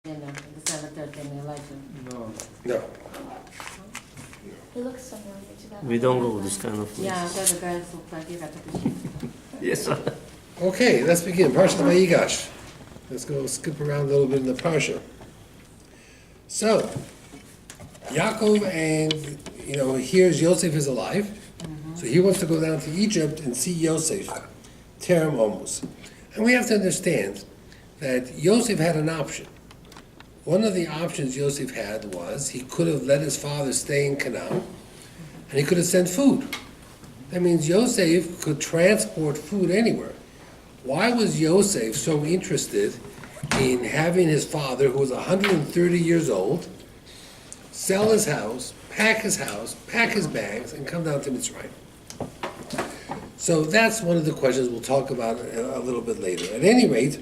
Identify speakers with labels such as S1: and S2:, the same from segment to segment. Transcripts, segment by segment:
S1: December 13th, the election.
S2: No.
S3: It looks familiar to that.
S4: We don't go this kind of place.
S1: Yeah, the guys look like you got the sheet.
S4: Yes, sir.
S2: Okay, let's begin. Parsha Vayigash. Let's go skip around a little bit in the Parsha. So, Yaakov and, here's Yosef is alive. So he wants to go down to Egypt and see Yosef, Terem Omus. And we have to understand that Yosef had an option. One of the options Yosef had was he could have let his father stay in Canaan, and he could have sent food. That means Yosef could transport food anywhere. Why was Yosef so interested in having his father, who was 130 years old, sell his house, pack his bags, and come down to Mitzrayim? So that's one of the questions we'll talk about a little bit later. At any rate,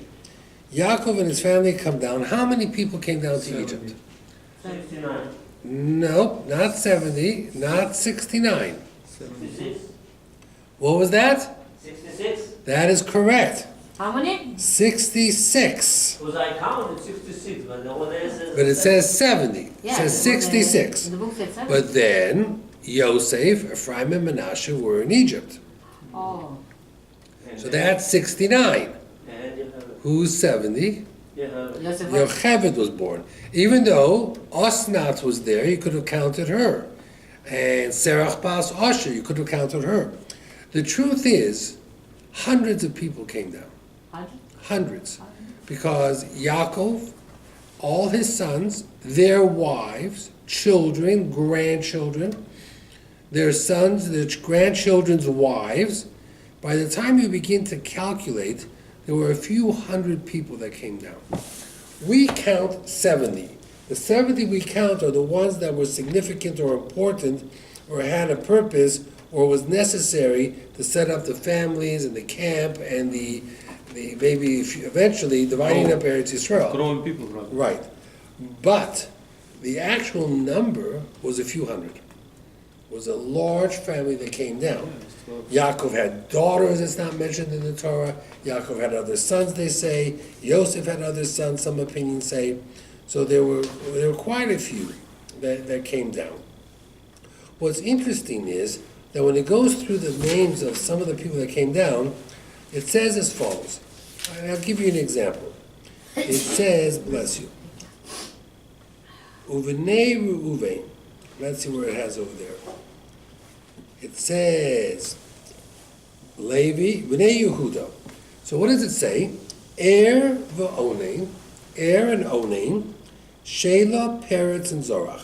S2: Yaakov and his family come down. How many people came down to Egypt?
S4: 69.
S2: No, not 70, not 69.
S4: 66.
S2: What was that?
S4: 66.
S2: That is correct.
S1: How many?
S2: 66.
S4: Because I counted 66, but no one else says.
S2: But it says 70. It
S1: Yeah,
S2: says 66.
S1: The book said 70.
S2: But then Yosef, Ephraim, and Manasseh were in Egypt.
S1: Oh.
S2: So that's 69.
S4: And you have
S2: Who's 70?
S1: Yosef was-
S2: Yocheved was born. Even though Osnat was there, you could have counted her. And Serach Bas Asher, you could have counted her. The truth is, hundreds of people came down.
S1: 100?
S2: Hundreds. Because Yaakov, all his sons, their wives, children, grandchildren, their sons, their grandchildren's wives, by the time you begin to calculate, there were a few hundred people that came down. We count 70. The 70 we count are the ones that were significant or important or had a purpose or was necessary to set up the families and the camp and the maybe eventually dividing up Eretz Yisrael.
S5: Growing people, brother.
S2: Right. But the actual number was a few hundred. It was a large family that came down. Yaakov had daughters, it's not mentioned in the Torah. Yaakov had other sons, they say. Yosef had other sons, some opinions say. So there were quite a few that came down. What's interesting is that when it goes through the names of some of the people that came down, it says as follows. And I'll give you an example. It says, bless you, Uvenei Reuven. Let's see where it has over there. It says, Levi, Bnei Yehuda. So what does it say? Er v'onein, Er and Onain, Shelah, Peretz, and Zorach.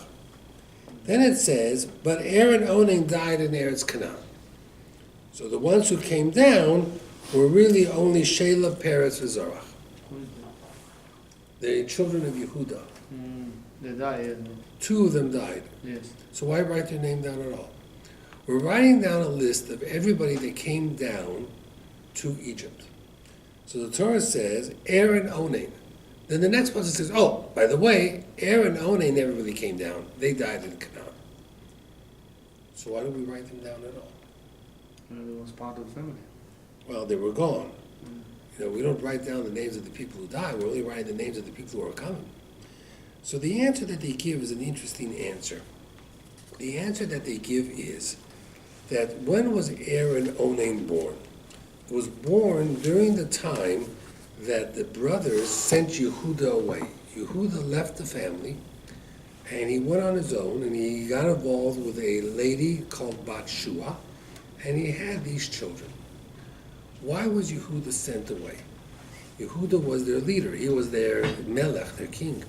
S2: Then it says, but Er and Onain died in Eretz Canaan. So the ones who came down were really only Shelah, Peretz, and Zorach. The children of Yehuda.
S5: They die,
S2: Two of them died.
S5: yes.
S2: So why write their name down at all? We're writing down a list of everybody that came down to Egypt. So the Torah says, Er and Onain. Then the next one says, oh, by the way, Er and Onain never really came down. They died in Canaan. So why do we write them down at all?
S5: It was part of the family.
S2: Well, they were gone. We don't write down the names of the people who died. We're only writing the names of the people who are coming. So the answer that they give is an interesting answer. The answer that they give is that when was Er and Onain born? It was born during the time that the brothers sent Yehuda away. Yehuda left the family, and he went on his own, and he got involved with a lady called Bat Shua, and he had these children. Why was Yehuda sent away? Yehuda was their leader. He was their melech, their king.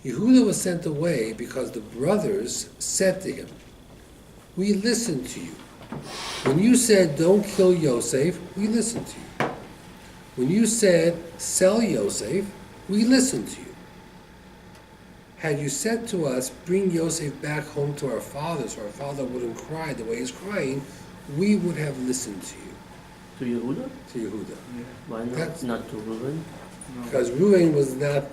S2: Yehuda was sent away because the brothers said to him, we listened to you. When you said, don't kill Yosef, we listened to you. When you said, sell Yosef, we listened to you. Had you said to us, bring Yosef back home to our father so our father wouldn't cry the way he's crying, we would have listened to you.
S4: To Yehuda?
S2: To Yehuda.
S4: Why not?
S2: That's-
S4: Not to Reuben?
S2: Because Reuven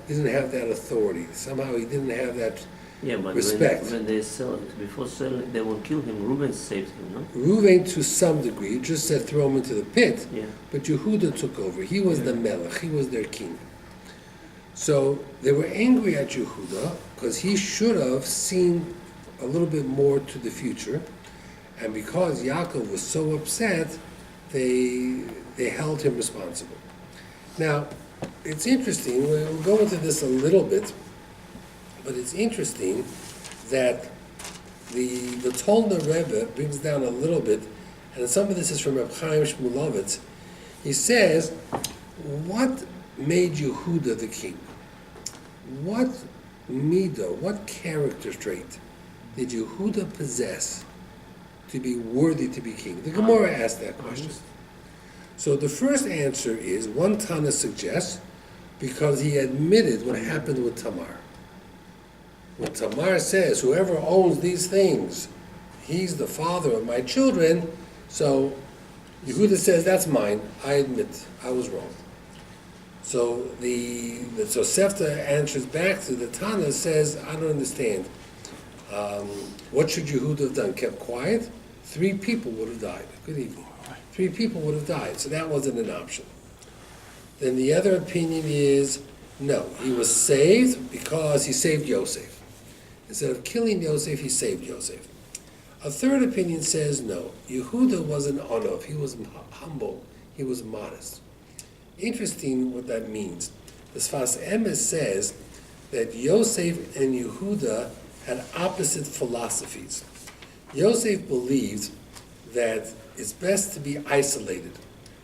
S2: didn't have that authority. Somehow he didn't have that.
S4: Yeah, but
S2: Respect.
S4: when they sell it, before selling, they will kill him. Reuben saved him, no?
S2: Reuven, to some degree, just said throw him into the pit.
S4: Yeah.
S2: But Yehuda took over. He was the melech. He was their king. So they were angry at Yehuda because he should have seen a little bit more to the future, and because Yaakov was so upset, they held him responsible. Now, it's interesting, we'll go into this a little bit, but it's interesting that the Tolna Rebbe brings down a little bit, and some of this is from Reb Chaim Shmulevitz. He says, what made Yehuda the king? What midah, what character trait did Yehuda possess to be worthy to be king? The Gemara asked that question. So the first answer is, one Tana suggests, because he admitted what happened with Tamar. When Tamar says, whoever owns these things, he's the father of my children, so Yehuda says, that's mine, I admit, I was wrong. So the Sefta answers back to the Tana, says, I don't understand. What should Yehuda have done? Kept quiet? 3 people would have died. Good evening. 3 people would have died, so that wasn't an option. Then the other opinion is, no, he was saved because he saved Yosef. Instead of killing Yosef, he saved Yosef. A third opinion says, no, Yehuda was an onov, he was humble, he was modest. Interesting what that means. The Sfas Emes says that Yosef and Yehuda had opposite philosophies. Yosef believed that it's best to be isolated.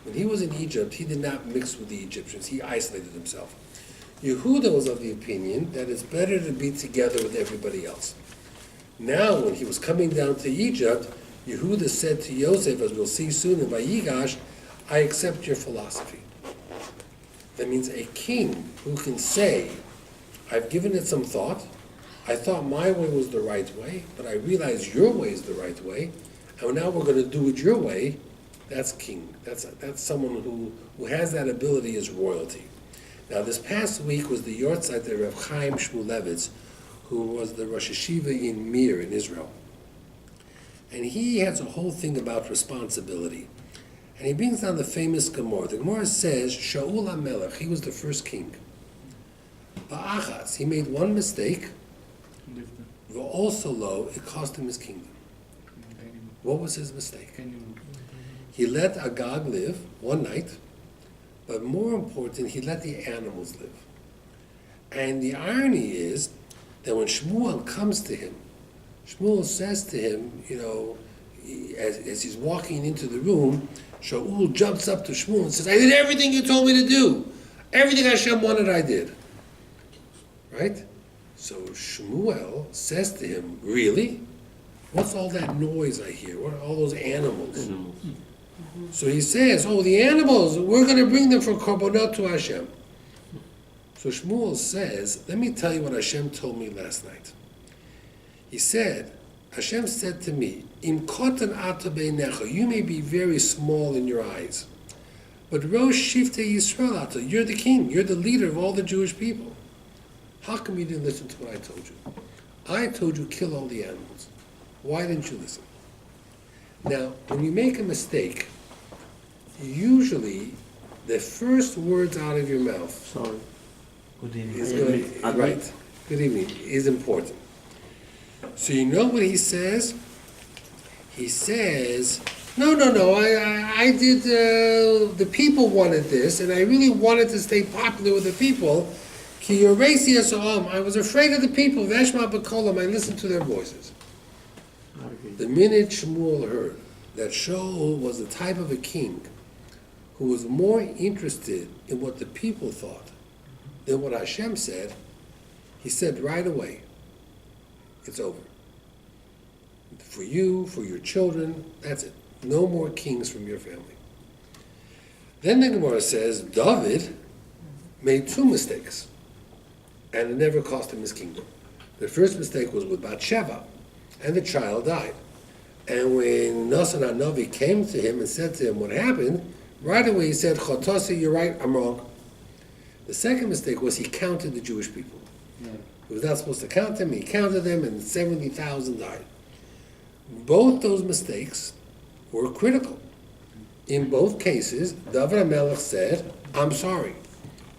S2: When he was in Egypt, he did not mix with the Egyptians, he isolated himself. Yehuda was of the opinion that it's better to be together with everybody else. Now, when he was coming down to Egypt, Yehuda said to Yosef, as we'll see soon in Vayigash, I accept your philosophy. That means a king who can say, I've given it some thought, I thought my way was the right way, but I realize your way is the right way, and now we're going to do it your way. That's king. That's someone who has that ability as royalty. Now, this past week was the Yortzeit of Reb Chaim Shmulevitz, who was the Rosh Hashiva in Mir in Israel. And he has a whole thing about responsibility. And he brings down the famous Gemara. The Gemara says, Shaul HaMelech, he was the first king. Ba'achas, he made one mistake, also low, it cost him his kingdom. What was his mistake? He let Agag live one night, but more important, he let the animals live. And the irony is that when Shmuel comes to him, Shmuel says to him, as he's walking into the room, Shaul jumps up to Shmuel and says, I did everything you told me to do. Everything Hashem wanted, I did. Right? So Shmuel says to him, really? What's all that noise I hear? What are all those animals? So he says, the animals, we're going to bring them for Korbanot to Hashem. So Shmuel says, let me tell you what Hashem told me last night. He said, Hashem said to me, Im kotan ata beinecha, you may be very small in your eyes, but Rosh Shiftei Yisrael ata, you're the king, you're the leader of all the Jewish people. How come you didn't listen to what I told you? I told you kill all the animals. Why didn't you listen? Now, when you make a mistake, usually the first words out of your mouth
S4: Good evening.
S2: is going right. Good evening is important. So you know what he says? He says, no, I did, the people wanted this, and I really wanted to stay popular with the people. Ki yoresi asa'am, I was afraid of the people. Veshma b'kolam, I listened to their voices. The minute Shmuel heard that Shaul was the type of a king who was more interested in what the people thought than what Hashem said, he said right away, it's over. For you, for your children, that's it. No more kings from your family. Then the Gemara says, David made 2 mistakes, and it never cost him his kingdom. The first mistake was with Bathsheba, and the child died. And when Nasan HaNavi came to him and said to him what happened, right away he said, Chotasi, you're right, I'm wrong. The second mistake was he counted the Jewish people. He was not supposed to count them, he counted them, and 70,000 died. Both those mistakes were critical. In both cases, David HaMelech said, I'm sorry.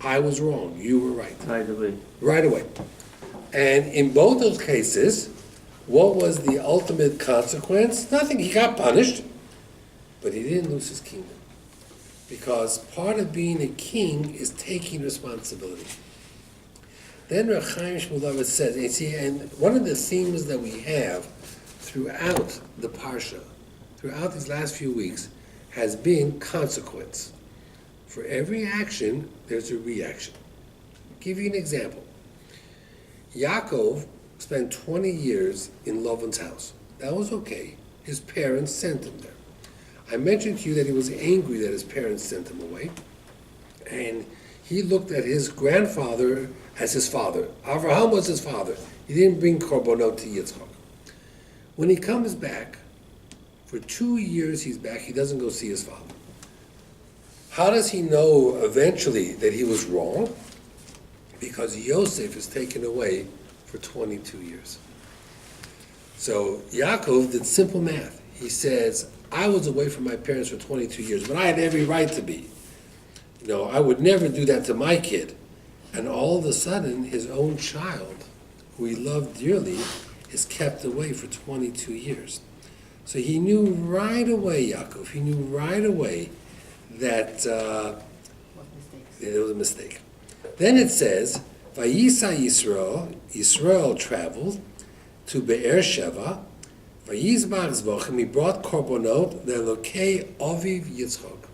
S2: I was wrong, you were right.
S4: Right away.
S2: Right away. And in both those cases, what was the ultimate consequence? Nothing. He got punished, but he didn't lose his kingdom. Because part of being a king is taking responsibility. Then Reb Chaim Shmulevitz says, you see, and one of the themes that we have throughout the Parsha, throughout these last few weeks, has been consequence. For every action, there's a reaction. I'll give you an example. Yaakov spent 20 years in Lavan's house. That was okay. His parents sent him there. I mentioned to you that he was angry that his parents sent him away. And he looked at his grandfather as his father. Avraham was his father. He didn't bring korbanot to Yitzchak. When he comes back, for 2 years he's back, he doesn't go see his father. How does he know eventually that he was wrong? Because Yosef is taken away for 22 years. So Yaakov did simple math. He says, I was away from my parents for 22 years, but I had every right to be. I would never do that to my kid. And all of a sudden, his own child, who he loved dearly, is kept away for 22 years. So he knew right away, Yaakov, he knew right away that there was a mistake. Then it says, Vayisa Yisrael traveled to Be'er Sheva, Vayizbach Zvochem, he brought korbanot, the Elokei Aviv Yitzchak,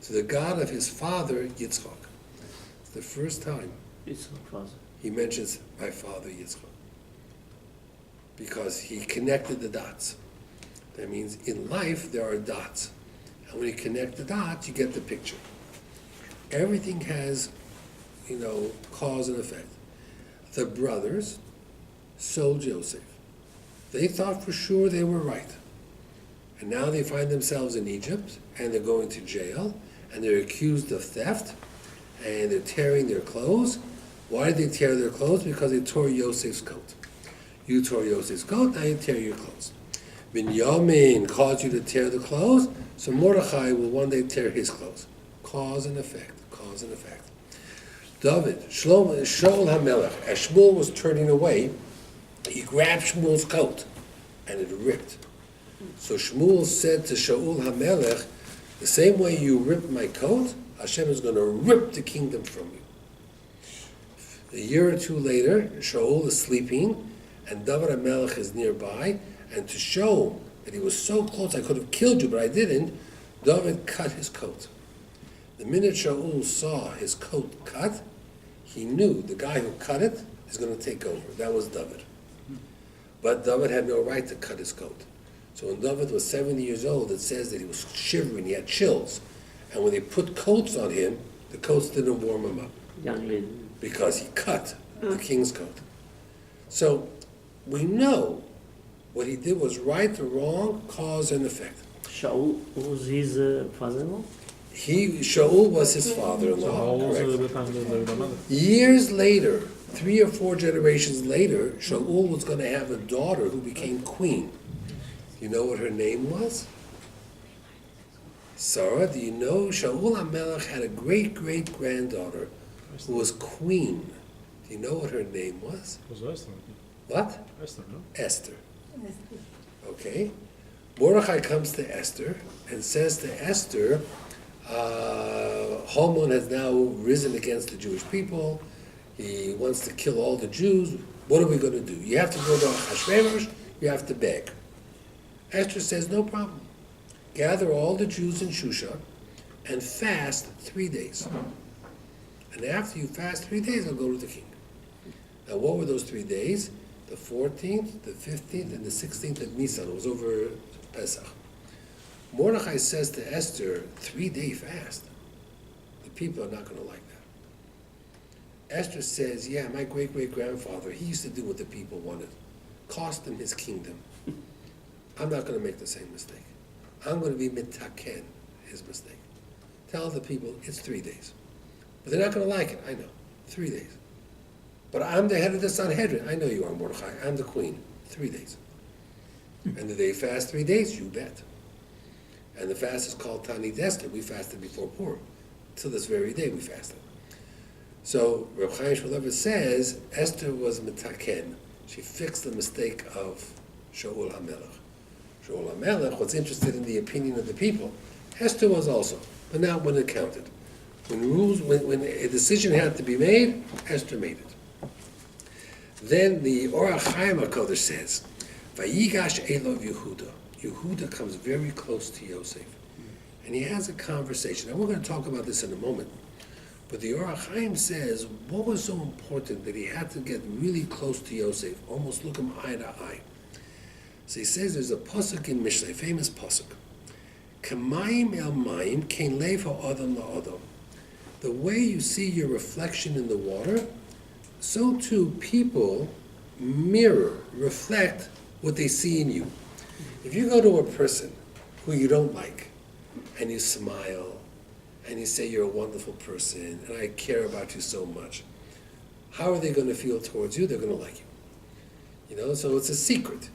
S2: to the God of his father Yitzchak. It's the first time he mentions my father Yitzchak. Because he connected the dots. That means in life there are dots. And when you connect the dots, you get the picture. Everything has, cause and effect. The brothers sold Joseph. They thought for sure they were right. And now they find themselves in Egypt, and they're going to jail, and they're accused of theft, and they're tearing their clothes. Why did they tear their clothes? Because they tore Yosef's coat. You tore Yosef's coat, now you tear your clothes. Binyamin caused you to tear the clothes, so Mordechai will one day tear his clothes. Cause and effect, cause and effect. David, Shaul HaMelech, as Shmuel was turning away, he grabbed Shmuel's coat, and it ripped. So Shmuel said to Shaul HaMelech, the same way you ripped my coat, Hashem is going to rip the kingdom from you. A year or two later, Shaul is sleeping, and David HaMelech is nearby, and to show that he was so close, I could have killed you, but I didn't, David cut his coat. The minute Shaul saw his coat cut, he knew the guy who cut it is going to take over. That was David. But David had no right to cut his coat. So when David was 70 years old, it says that he was shivering, he had chills. And when they put coats on him, the coats didn't warm him up.
S4: Young lady.
S2: Because he cut the king's coat. So we know what he did was right or wrong, cause and effect.
S4: Shaul was his father-in-law?
S2: Shaul was his father-in-law, correct. Years later, 3 or 4 generations later, Shaul was going to have a daughter who became queen. You know what her name was? Sarah, do you know? Shaul HaMelech had a great-great-granddaughter who was queen. Do you know what her name was?
S6: Was Esther.
S2: What?
S6: Esther, no?
S2: Esther. Okay. Mordechai comes to Esther and says to Esther, Haman has now risen against the Jewish people. He wants to kill all the Jews. What are we going to do? You have to go to Achashverosh, you have to beg. Esther says, no problem. Gather all the Jews in Shushan and fast 3 days. And after you fast 3 days, I'll go to the king. Now, what were those 3 days? The 14th, the 15th, and the 16th of Nisan. It was over Pesach. Mordechai says to Esther, 3-day fast. The people are not going to like that. Esther says, yeah, my great-great-grandfather, he used to do what the people wanted. Cost him his kingdom. I'm not going to make the same mistake. I'm going to be mitaken, his mistake. Tell the people it's 3 days. But they're not going to like it, I know. 3 days. But I'm the head of the Sanhedrin. I know you are, Mordechai. I'm the queen. 3 days. And do they fast 3 days? You bet. And the fast is called Tanit Esther. We fasted before Purim. Till this very day we fasted. So Reb Chaim Shmulevitz says Esther was mitaken. She fixed the mistake of Shaul HaMelech. Shaul HaMelech was interested in the opinion of the people. Esther was also, but not when it counted. When a decision had to be made, Esther made it. Then the Orach Chaim HaKodesh says, Vayigash Elov Yehuda. Yehuda comes very close to Yosef. And he has a conversation. And we're going to talk about this in a moment. But the Orach Chaim says, what was so important that he had to get really close to Yosef, almost look him eye to eye? So he says there's a pasuk in Mishlei, a famous pasuk. Kamayim el mayim kein lev ha'adam la'adam. The way you see your reflection in the water, so too people mirror, reflect what they see in you. If you go to a person who you don't like, and you smile, and you say you're a wonderful person, and I care about you so much, how are they going to feel towards you? They're going to like you. You know, so it's a secret.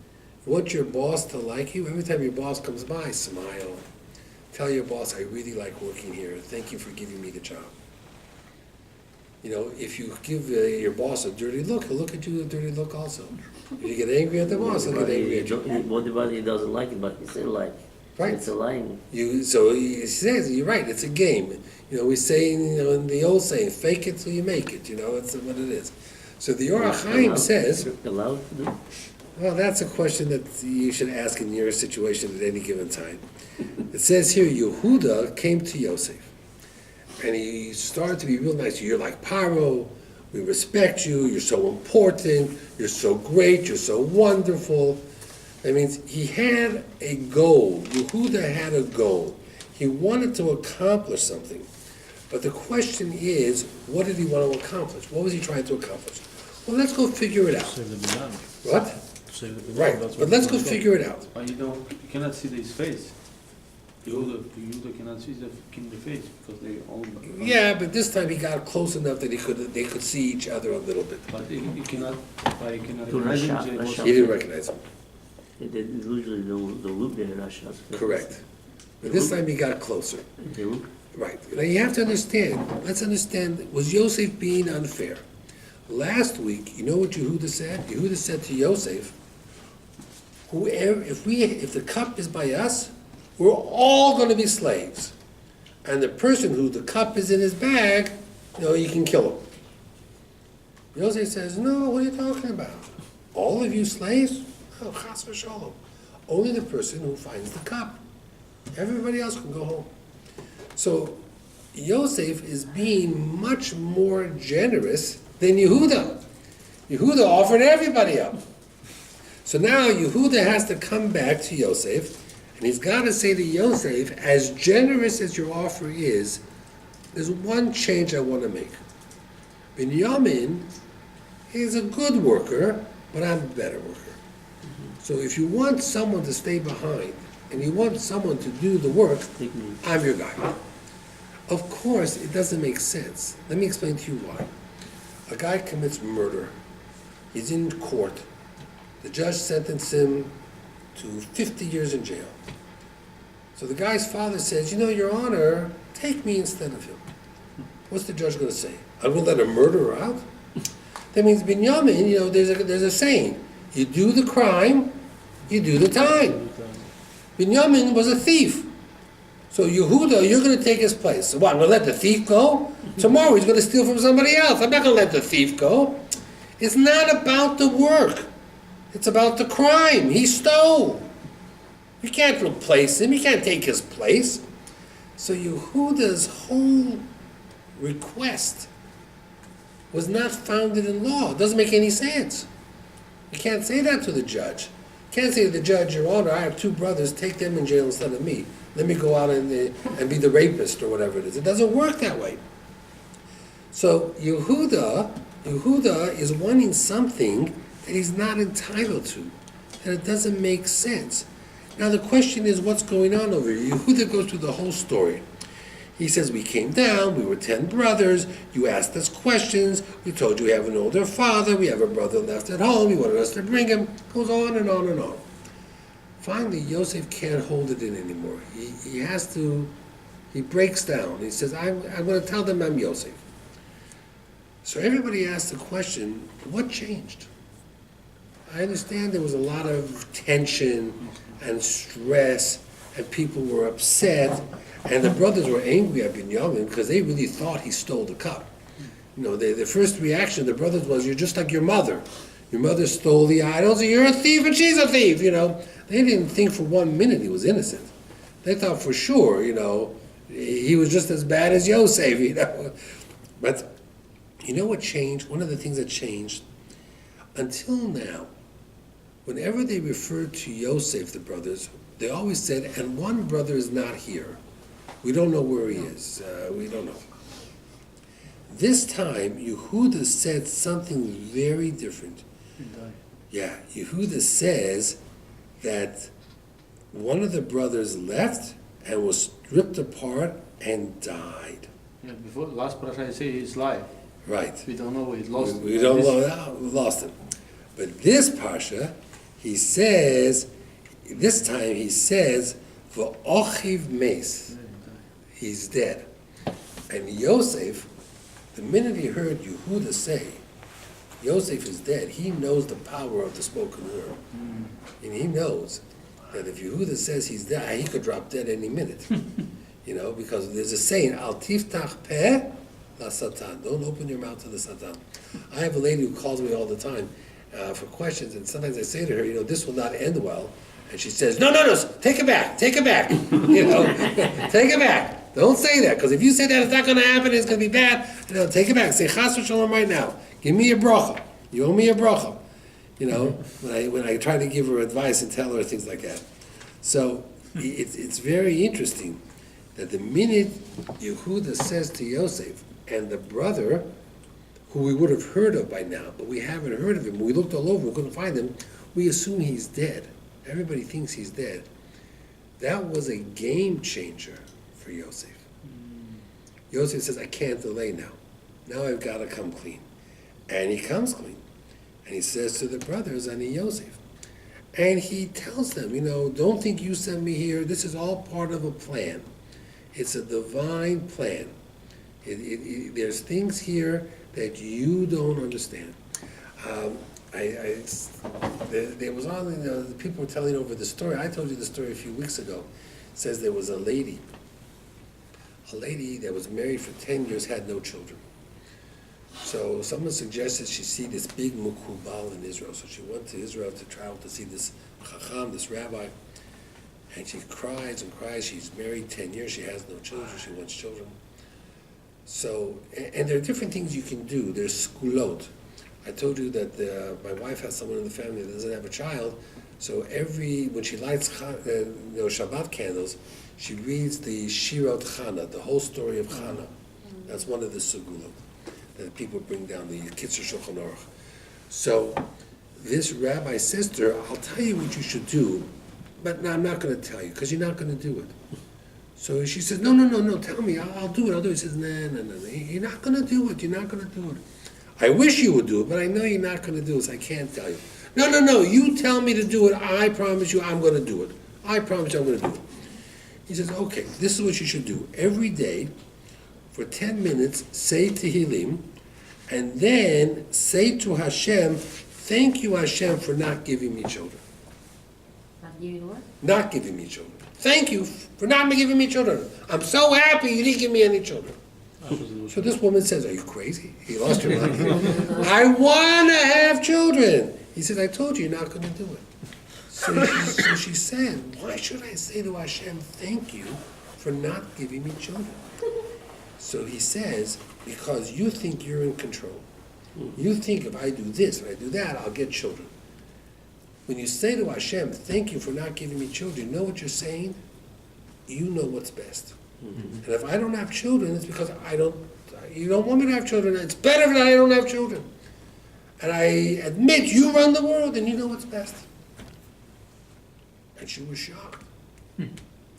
S2: You want your boss to like you, every time your boss comes by, smile. Tell your boss, I really like working here. Thank you for giving me the job. You know, if you give your boss a dirty look, he'll look at you with a dirty look also. If you get angry at the boss, he'll get angry at you.
S4: Everybody doesn't like it, but he still like.
S2: Right.
S4: It's a line.
S2: So he says, you're right, it's a game. You know, we say, you know, in the old saying, fake it till you make it, you know, it's what it is. So the Orach Chaim says,
S4: allowed to do?
S2: well, that's a question that you should ask in your situation at any given time. It says here, Yehuda came to Yosef, and he started to be real nice. You're like Paro, we respect you, you're so important, you're so great, you're so wonderful. That means he had a goal. Yehuda had a goal. He wanted to accomplish something. But the question is, what did he want to accomplish? What was he trying to accomplish? Well, let's go figure it out.
S5: Save the banana.
S2: What?
S5: Save the banana.
S2: Right,
S5: That's
S2: but
S5: what
S2: let's
S5: he
S2: go
S5: was
S2: figure it out.
S5: But you cannot see his face. Yehuda cannot see the face because they all.
S2: Yeah, but this time he got close enough that they could see each other a little bit.
S5: But he cannot. But he cannot
S4: To
S5: imagine
S4: Rasha,
S5: it was-
S4: Rasha.
S2: He didn't recognize him.
S4: They usually don't look there in Russia.
S2: Correct. But this time he got closer.
S4: They look.
S2: Right. Now you have to understand, let's understand, was Yosef being unfair? Last week, you know what Yehuda said? Yehuda said to Yosef, whoever, if the cup is by us, we're all going to be slaves. And the person who the cup is in his bag, you can kill him. Yosef says, no, what are you talking about? All of you slaves? Oh, chas v'sholom. Only the person who finds the cup. Everybody else can go home. So Yosef is being much more generous than Yehuda. Yehuda offered everybody up. So now Yehuda has to come back to Yosef, and he's got to say to Yosef, as generous as your offer is, there's one change I want to make. Binyamin is a good worker, but I'm a better worker. So if you want someone to stay behind, and you want someone to do the work, I'm your guy. Of course, it doesn't make sense. Let me explain to you why. A guy commits murder. He's in court. The judge sentenced him to 50 years in jail. So the guy's father says, Your Honor, take me instead of him. What's the judge going to say? I'm going to let a murderer out? That means Binyamin, there's a saying, you do the crime, you do the time. Binyamin was a thief. So Yehuda, you're going to take his place. So what, I'm going to let the thief go? Tomorrow he's going to steal from somebody else. I'm not going to let the thief go. It's not about the work. It's about the crime. He stole. You can't replace him. You can't take his place. So Yehuda's whole request was not founded in law. It doesn't make any sense. You can't say that to the judge. You can't say to the judge, Your Honor, I have two brothers, take them in jail instead of me. Let me go out and be the rapist or whatever it is. It doesn't work that way. So Yehuda is wanting something that he's not entitled to, and it doesn't make sense. Now the question is, what's going on over here? Yehuda goes through the whole story. He says, we came down, we were 10 brothers, you asked us questions, we told you we have an older father, we have a brother left at home, you wanted us to bring him, goes on and on and on. Finally, Yosef can't hold it in anymore. He breaks down. He says, I'm going to tell them I'm Yosef. So everybody asked the question, what changed? I understand there was a lot of tension and stress, and people were upset, and the brothers were angry at Binyamin because they really thought he stole the cup. You know, the first reaction of the brothers was, you're just like your mother. Your mother stole the idols, and you're a thief, and she's a thief, you know. They didn't think for 1 minute he was innocent. They thought for sure, you know, he was just as bad as Yosef, you know. But you know what changed? One of the things that changed, until now, whenever they referred to Yosef, the brothers, they always said, and one brother is not here. We don't know where he is. We don't know. This time, Yehuda said something very different. Yeah, Yehuda says that one of the brothers left and was stripped apart and died.
S5: Yeah, before last parasha, I say he's alive.
S2: Right.
S5: We don't know where he's lost.
S2: We don't know. We lost him. But this parsha, he says, this time he says, "V'ochiv meis." He's dead. And Yosef, the minute he heard Yehuda say, Yosef is dead, he knows the power of the spoken word. And he knows that if Yehuda says he's dead, he could drop dead any minute. You know, because there's a saying, Al tiftach peh la satan. Don't open your mouth to the satan. I have a lady who calls me all the time for questions, and sometimes I say to her, you know, this will not end well. And she says, no, take it back. You know, take it back. Don't say that, because if you say that, it's not going to happen, it's going to be bad. You know, take it back. Say chas v'shalom right now. Give me a bracha. You owe me a bracha. You know, when I try to give her advice and tell her things like that. So it's very interesting that the minute Yehuda says to Yosef, and the brother, who we would have heard of by now, but we haven't heard of him, we looked all over, we couldn't find him, we assume he's dead. Everybody thinks he's dead. That was a game changer for Yosef. Yosef says, I can't delay now. Now I've got to come clean. And he comes clean. And he says to the brothers, Ani Yosef. And he tells them, you know, don't think you sent me here. This is all part of a plan. It's a divine plan. There's things here that you don't understand. There was on, you know, the people were telling over the story. I told you the story a few weeks ago. It says there was a lady that was married for 10 years, had no children. So someone suggested she see this big mukubal in Israel. So she went to Israel to travel to see this chacham, this rabbi. And she cries and cries. She's married 10 years. She has no children. She wants children. So, and there are different things you can do. There's skulot. I told you that my wife has someone in the family that doesn't have a child. So when she lights Shabbat candles, she reads the Shirot Chana, the whole story of Chana. That's one of the sugulot that people bring down, the Kitzur Shulchan Aruch. So this rabbi says to her, I'll tell you what you should do, but no, I'm not going to tell you, because you're not going to do it. So she says, no, tell me, I'll do it. He says, no, you're not going to do it, you're not going to do it. I wish you would do it, but I know you're not going to do it, so I can't tell you. No, you tell me to do it, I promise you I'm going to do it. I promise you I'm going to do it. He says, okay, this is what you should do. Every day, for 10 minutes, say Tehillim, and then say to Hashem, thank you, Hashem, for not giving me children.
S1: Not giving what?
S2: Not giving me children. Thank you for not giving me children. I'm so happy you didn't give me any children. So this woman says, are you crazy? You lost your mind. I want to have children. He says, I told you you're not going to do it. So she said, why should I say to Hashem, thank you for not giving me children? So he says, because you think you're in control. You think if I do this, if I do that, I'll get children. When you say to Hashem, thank you for not giving me children, you know what you're saying? You know what's best. And if I don't have children, it's because you don't want me to have children. It's better that I don't have children. And I admit you run the world and you know what's best. And she was shocked.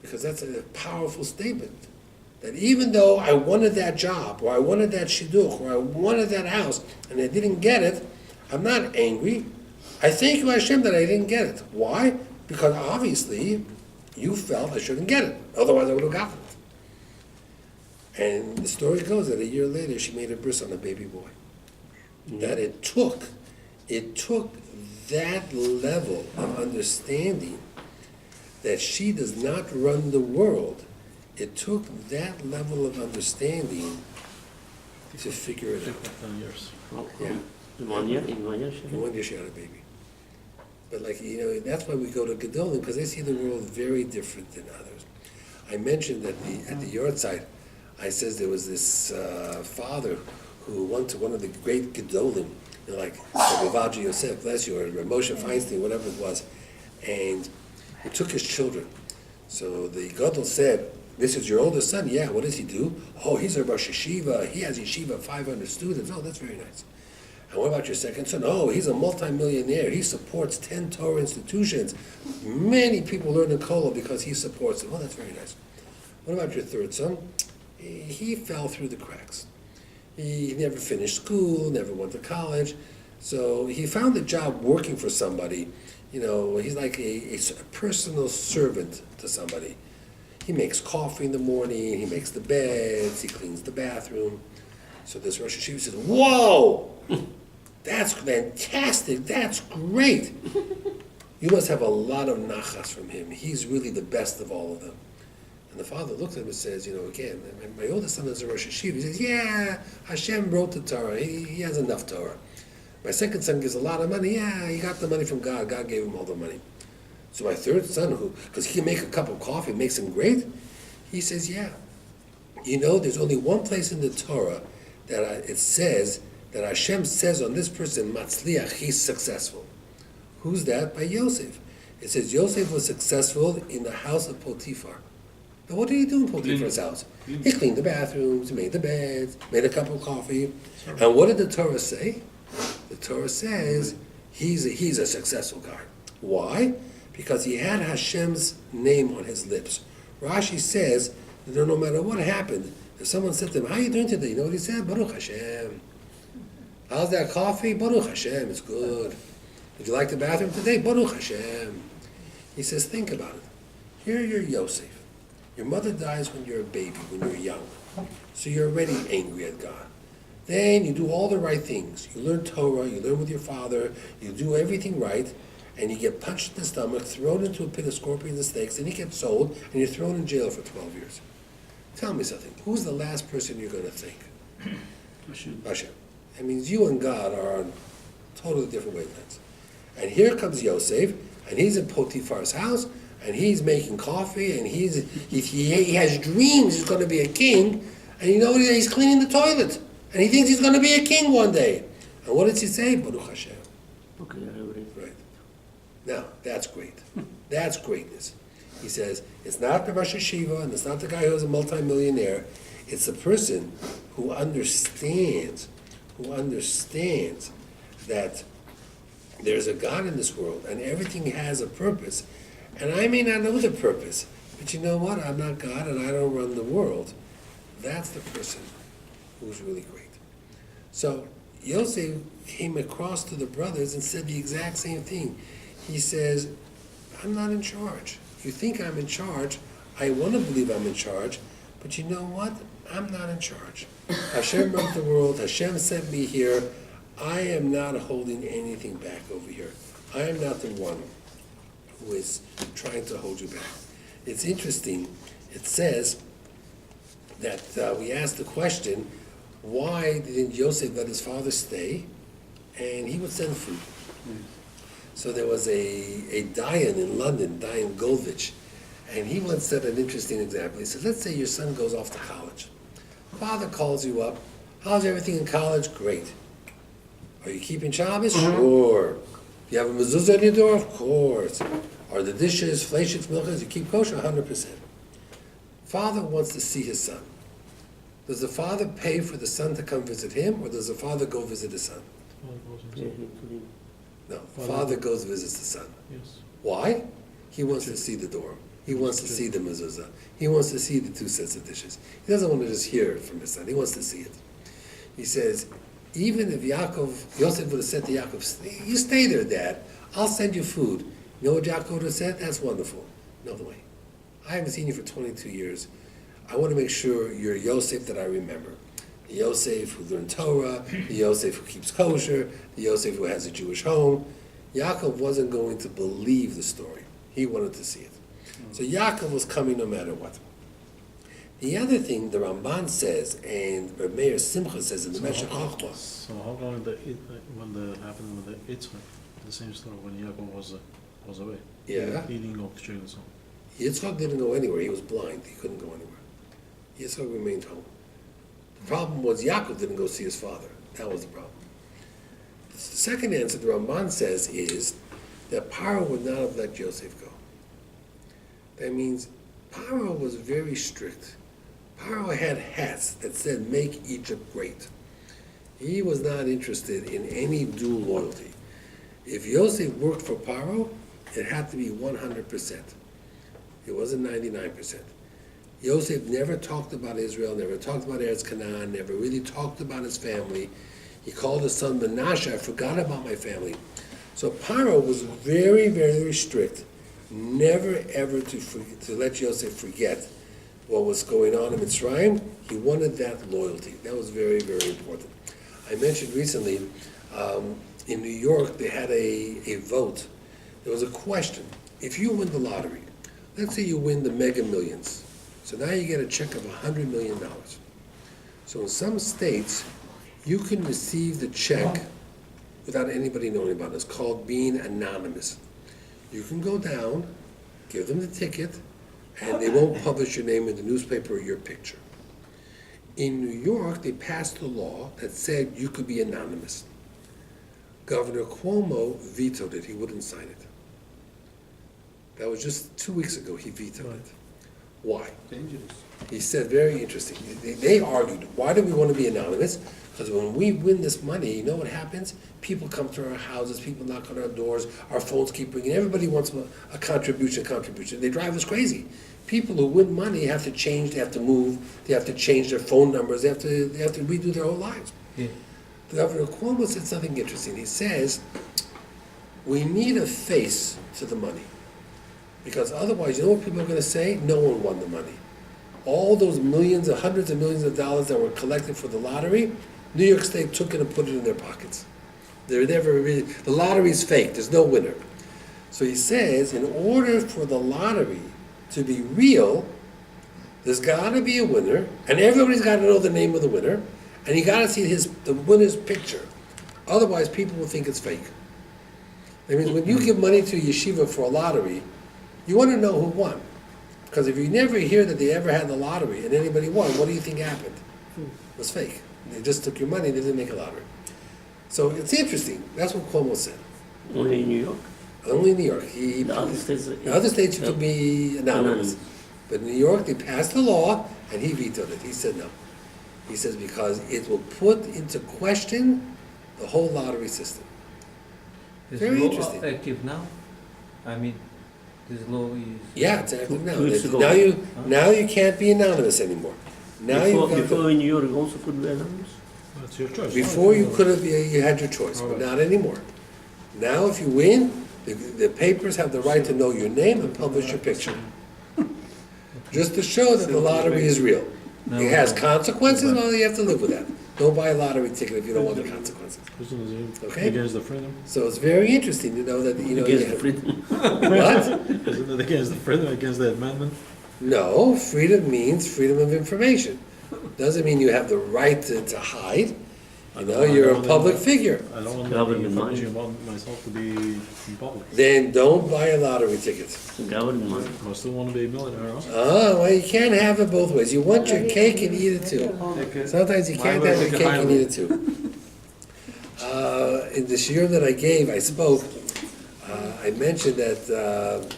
S2: Because that's a powerful statement. That even though I wanted that job, or I wanted that shidduch, or I wanted that house, and I didn't get it, I'm not angry. I thank you, Hashem, that I didn't get it. Why? Because obviously, you felt I shouldn't get it. Otherwise, I would have gotten it. And the story goes that a year later, she made a bris on a baby boy. that it took that level of understanding that she does not run the world. It took that level of understanding to figure it out. Yeah.
S4: In 1 year,
S2: In 1 year she had a baby. But that's why we go to Gedolim, because they see the world very different than others. I mentioned at the yard site, I says there was this father who went to one of the great Gedolim, like Rabbi Yosef, bless you, or Moshe Feinstein, whatever it was, and he took his children. So the Gadol said, "This is your oldest son? Yeah, what does he do? Oh, he's a Rosh Yeshiva, he has Yeshiva, 500 students. Oh, that's very nice. And what about your second son? Oh, he's a multimillionaire. He supports 10 Torah institutions. Many people learn in Kollel because he supports them. Oh, that's very nice. What about your third son? He fell through the cracks. He never finished school, never went to college. So he found a job working for somebody. He's like a personal servant to somebody. He makes coffee in the morning, he makes the beds, he cleans the bathroom. So this Rosh Yeshiva says, whoa, that's fantastic, that's great. You must have a lot of nachas from him. He's really the best of all of them. And the father looks at him and says, again, my oldest son is a Rosh Yeshiva. He says, yeah, Hashem wrote the Torah, he has enough Torah. My second son gives a lot of money. Yeah, he got the money from God. God gave him all the money. So my third son, because he can make a cup of coffee, makes him great, he says, yeah. There's only one place in the Torah that it says, that Hashem says on this person, Matzliach, he's successful. Who's that? By Yosef. It says Yosef was successful in the house of Potiphar. But what did he do in Potiphar's house? He cleaned the bathrooms, made the beds, made a cup of coffee. And what did the Torah say? The Torah says he's a successful guy. Why? Because he had Hashem's name on his lips. Rashi says that no matter what happened, if someone said to him, how are you doing today? You know what he said? Baruch Hashem. How's that coffee? Baruch Hashem, it's good. Did you like the bathroom today? Baruch Hashem. He says, think about it. Here you're Yosef. Your mother dies when you're a baby, when you're young. So you're already angry at God. Then you do all the right things. You learn Torah, you learn with your father, you do everything right, and you get punched in the stomach, thrown into a pit of scorpions and snakes, and you get sold, and you're thrown in jail for 12 years. Tell me something. Who's the last person you're going to think? Hashem. That means you and God are on totally different wavelengths. And here comes Yosef, and he's in Potiphar's house, and he's making coffee, and he has dreams he's going to be a king, and you know what? He's cleaning the toilet. And he thinks he's going to be a king one day. And what does he say? Baruch Hashem.
S4: Okay,
S2: right. Now, that's great. That's greatness. He says, it's not the Rosh Yeshiva, and it's not the guy who's a multimillionaire. It's the person who understands that there's a God in this world, and everything has a purpose. And I may not know the purpose, but you know what? I'm not God, and I don't run the world. That's the person who's really great. So Yosef came across to the brothers and said the exact same thing. He says, I'm not in charge. You think I'm in charge. I want to believe I'm in charge, but you know what? I'm not in charge. Hashem wrote the world. Hashem sent me here. I am not holding anything back over here. I am not the one who is trying to hold you back. It's interesting. It says that we asked the question, why didn't Yosef let his father stay? And he would send food. So there was a Dayan in London, Dayan Goldvich, and he once said an interesting example. He said, let's say your son goes off to college. Father calls you up. How's everything in college? Great. Are you keeping Shabbos? Sure. You have a mezuzah on your door? Of course. Are the dishes, fleishits, milchas, you keep kosher? 100%. Father wants to see his son. Does the father pay for the son to come visit him, or does the father go visit the son? No, father goes visits the son.
S5: Yes.
S2: Why? He wants to see the door. He wants to see the mezuzah. He wants to see the 2 sets of dishes. He doesn't want to just hear it from his son. He wants to see it. He says, even if Yosef would have said to Yaakov, you stay there, Dad. I'll send you food. You know what Yaakov would have said? That's wonderful. No way. I haven't seen you for 22 years. I want to make sure you're Yosef that I remember. The Yosef who learned Torah, the Yosef who keeps kosher, the Yosef who has a Jewish home. Yaakov wasn't going to believe the story. He wanted to see it. So Yaakov was coming no matter what. The other thing the Ramban says, and Reb Meir Simcha says in the Meshech Chochmah.
S6: So how come when the happened with the Yitzchak, the same story when Yaakov was away?
S2: Yeah.
S6: He didn't go to jail and so on.
S2: Yitzchak didn't go anywhere. He was blind. He couldn't go anywhere. Yitzchak remained home. The problem was Yaakov didn't go see his father. That was the problem. The second answer the Ramban says is that Paro would not have let Joseph go. That means Paro was very strict. Paro had hats that said, "Make Egypt great." He was not interested in any dual loyalty. If Yosef worked for Paro, it had to be 100%. It wasn't 99%. Yosef never talked about Israel, never talked about Eretz Canaan, never really talked about his family. He called his son Menashe, "I forgot about my family." So Paro was very, very strict, never ever to let Yosef forget what was going on in Mitzrayim. He wanted that loyalty. That was very, very important. I mentioned recently, in New York, they had a vote. There was a question. If you win the lottery, let's say you win the Mega Millions, so now you get a check of $100 million. So in some states, you can receive the check without anybody knowing about it. It's called being anonymous. You can go down, give them the ticket, and they won't publish your name in the newspaper or your picture. In New York, they passed a law that said you could be anonymous. Governor Cuomo vetoed it. He wouldn't sign it. That was just 2 weeks ago, he vetoed it. Why?
S5: Dangerous.
S2: He said, very interesting. They argued, why do we want to be anonymous? Because when we win this money, you know what happens? People come to our houses, people knock on our doors, our phones keep ringing, everybody wants a contribution. They drive us crazy. People who win money have to change, they have to move, they have to change their phone numbers, they have to redo their whole lives.
S5: Yeah.
S2: Governor Cuomo said something interesting. He says, we need a face to the money. Because otherwise, you know what people are going to say? No one won the money. All those millions, hundreds of millions of dollars that were collected for the lottery, New York State took it and put it in their pockets. They're never really, the lottery's fake, there's no winner. So he says, in order for the lottery to be real, there's got to be a winner, and everybody's got to know the name of the winner, and you got to see the winner's picture. Otherwise, people will think it's fake. I mean, when you give money to a yeshiva for a lottery, you want to know who won. Because if you never hear that they ever had the lottery and anybody won, what do you think happened? It was fake. They just took your money, they didn't make a lottery. So it's interesting. That's what Cuomo said.
S4: Only in New York?
S2: Only in New York.
S4: The
S2: other states you could be anonymous. But in New York, they passed the law, and he vetoed it. He said no. He says because it will put into question the whole lottery system.
S7: Is
S2: Very
S7: law
S2: interesting.
S7: active now? I mean, this law is...
S2: Yeah, it's active now.
S4: 2 weeks ago.
S2: Now you can't be anonymous anymore. Now
S4: Before in New York also could be anonymous?
S6: That's your choice.
S2: Before you could have, you had your choice, but not anymore. Now if you win, the papers have the right to know your name and publish your picture. Just to show that the lottery is real. It has consequences, well, you have to live with that. Don't buy a lottery ticket if you don't want the consequences.
S6: Isn't it
S2: Okay.
S6: against the freedom?
S2: So it's very interesting to know that,
S4: Against the freedom.
S2: What?
S6: Isn't it against the freedom, against the amendment?
S2: No, freedom means freedom of information. Doesn't mean you have the right to hide. You're a public figure.
S6: I don't want
S4: Government
S6: information
S4: money.
S6: about myself to be in public.
S2: Then don't buy a lottery ticket.
S4: Government money.
S6: I still want to be a millionaire, huh?
S2: Well, you can't have it both ways. You want your cake and eat it too. Sometimes you can't have your cake and eat it too. In this year that I gave, I spoke, I mentioned that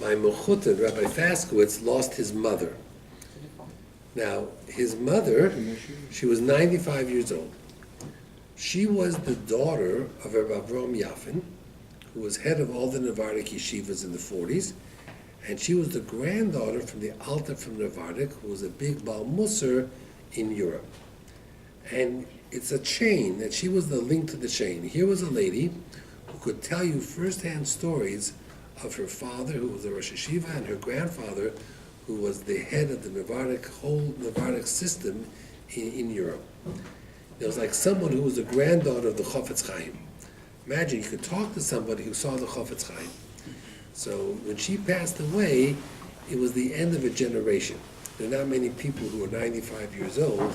S2: my Mechutin, Rabbi Faskowitz, lost his mother. Now, his mother, she was 95 years old. She was the daughter of Rabbi Avraham Yafin, who was head of all the Navardic yeshivas in the 40s, and she was the granddaughter from the Alta from Navardic, who was a big Baal Musar in Europe. And it's a chain, that she was the link to the chain. Here was a lady who could tell you firsthand stories of her father, who was a Rosh Hashiva, and her grandfather, who was the head of the whole Navardic system in Europe. It was like someone who was the granddaughter of the Chofetz Chaim. Imagine you could talk to somebody who saw the Chofetz Chaim. So when she passed away, it was the end of a generation. There are not many people who are 95 years old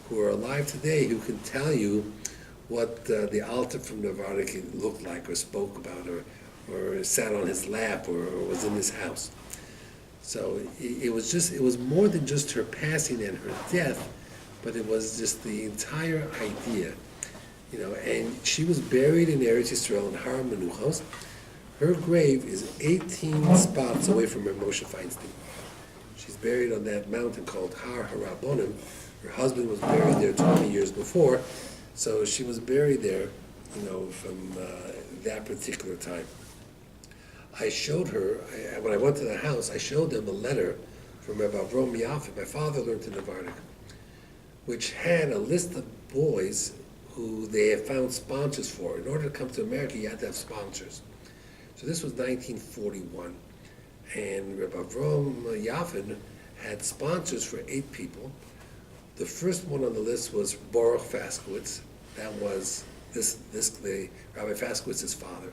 S2: who are alive today who can tell you what the Alter from Navardik looked like or spoke about or sat on his lap or was in his house. So it was more than just her passing and her death, but it was just the entire idea. And she was buried in Eretz Yisrael in Har Menuchos. Her grave is 18 spots away from her Moshe Feinstein. She's buried on that mountain called Har Harabonim. Her husband was buried there 20 years before, so she was buried there, from that particular time. I showed her, when I went to the house, I showed them a letter from Rabbi Avraham Yaffe. My father learned in Navardik, which had a list of boys who they had found sponsors for. In order to come to America, you had to have sponsors. So this was 1941, and Rabbi Avraham Yaffe had sponsors for 8 people. The first one on the list was Baruch Faskowitz. That was the Rabbi Faskowitz's father.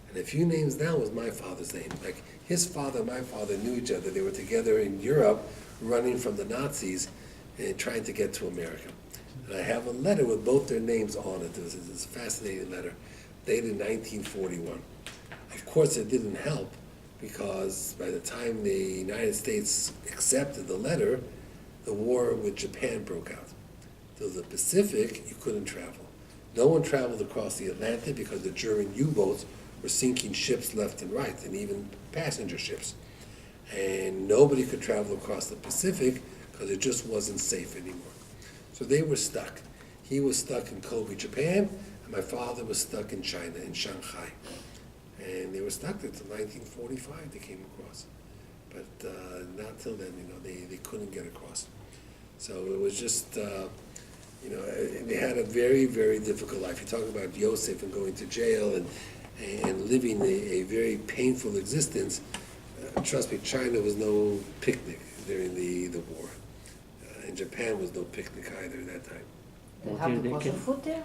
S2: And a few names down was my father's name. Like his father and my father knew each other. They were together in Europe, running from the Nazis and trying to get to America. And I have a letter with both their names on it. It's a fascinating letter, dated 1941. Of course, it didn't help because by the time the United States accepted the letter, the war with Japan broke out. To the Pacific, you couldn't travel. No one traveled across the Atlantic because the German U-boats were sinking ships left and right, and even passenger ships. And nobody could travel across the Pacific because it just wasn't safe anymore. So they were stuck. He was stuck in Kobe, Japan, and my father was stuck in China, in Shanghai. And they were stuck there until 1945 they came across. But not till then, they couldn't get across. So it was just, they had a very, very difficult life. You talk about Yosef and going to jail and living a very painful existence. Trust me, China was no picnic during the war. And Japan was no picnic either at that time.
S1: They have the kosher food there?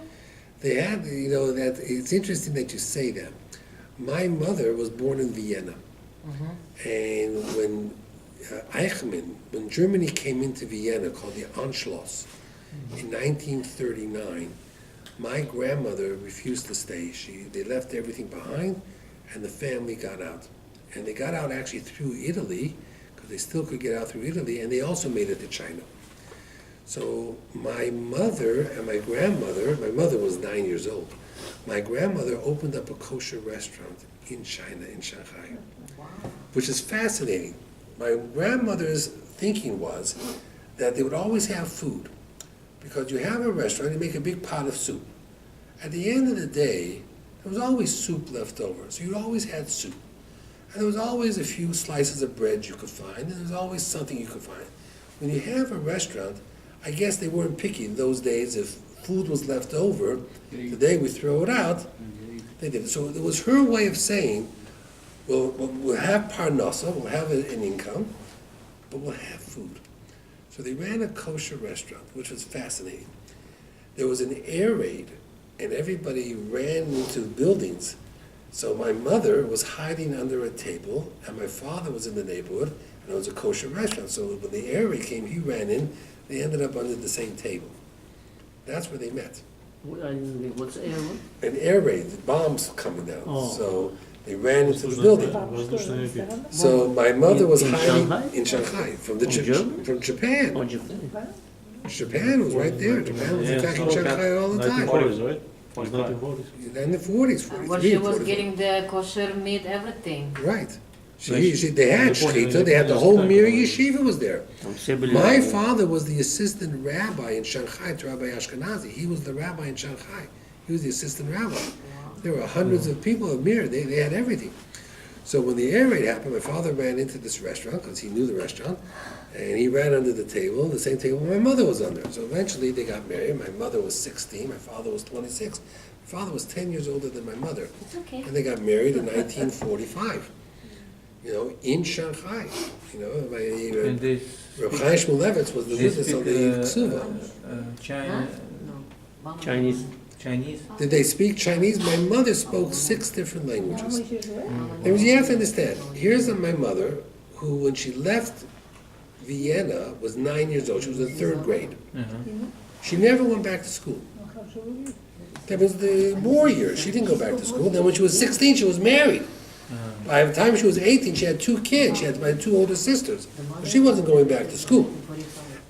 S2: They had, that it's interesting that you say that. My mother was born in Vienna. And when Eichmann, when Germany came into Vienna, called the Anschluss, in 1939, my grandmother refused to stay. They left everything behind, and the family got out. And they got out actually through Italy, because they still could get out through Italy, and they also made it to China. So my mother and my grandmother, my mother was 9 years old, my grandmother opened up a kosher restaurant in China, in Shanghai, which is fascinating. My grandmother's thinking was that they would always have food, because you have a restaurant, you make a big pot of soup. At the end of the day, there was always soup left over, so you always had soup. And there was always a few slices of bread you could find, and there was always something you could find. When you have a restaurant, I guess they weren't picky in those days. If food was left over, today we throw it out, they did it. So it was her way of saying, we'll have parnasa, we'll have an income, but we'll have food. So they ran a kosher restaurant, which was fascinating. There was an air raid, and everybody ran into buildings. So my mother was hiding under a table, and my father was in the neighborhood, and it was a kosher restaurant. So when the air raid came, he ran in. They ended up under the same table. That's where they met.
S4: What's air?
S2: An air raid, the bombs coming down.
S4: Oh.
S2: So they ran into the building. So my mother was hiding in Shanghai from from Japan.
S4: Oh, Japan.
S2: Japan was right there. Japan was attacking Shanghai all the time.
S6: 1940s, right? It was 1940s.
S2: In the 40s,
S1: Well,
S2: 43,
S1: she was
S2: 44.
S1: getting the kosher meat, everything.
S2: Right. They had shechita, they had the whole Mir Yeshiva was there. My father was the assistant rabbi in Shanghai to Rabbi Ashkenazi. He was the rabbi in Shanghai. He was the assistant rabbi. There were hundreds of people in Mir. They had everything. So when the air raid happened, my father ran into this restaurant, because he knew the restaurant, and he ran under the table, the same table my mother was under. So eventually they got married. My mother was 16, my father was 26. My father was 10 years older than my mother.
S3: It's okay.
S2: And they got married in 1945. in Shanghai.
S7: And
S2: Reb
S7: they
S2: Chaim Shmulevitz was the
S7: they
S2: witness
S7: speak
S2: of the Ksuva.
S7: China,
S1: No.
S4: Chinese.
S7: Chinese.
S2: Did they speak Chinese? My mother spoke 6 different languages. You have to understand, here's my mother, who when she left Vienna was 9 years old. She was in 3rd grade. She never went back to school. That was the war years. She didn't go back to school. Then when she was 16, she was married. By the time she was 18, she had 2 kids. She had my 2 older sisters. She wasn't going back to school.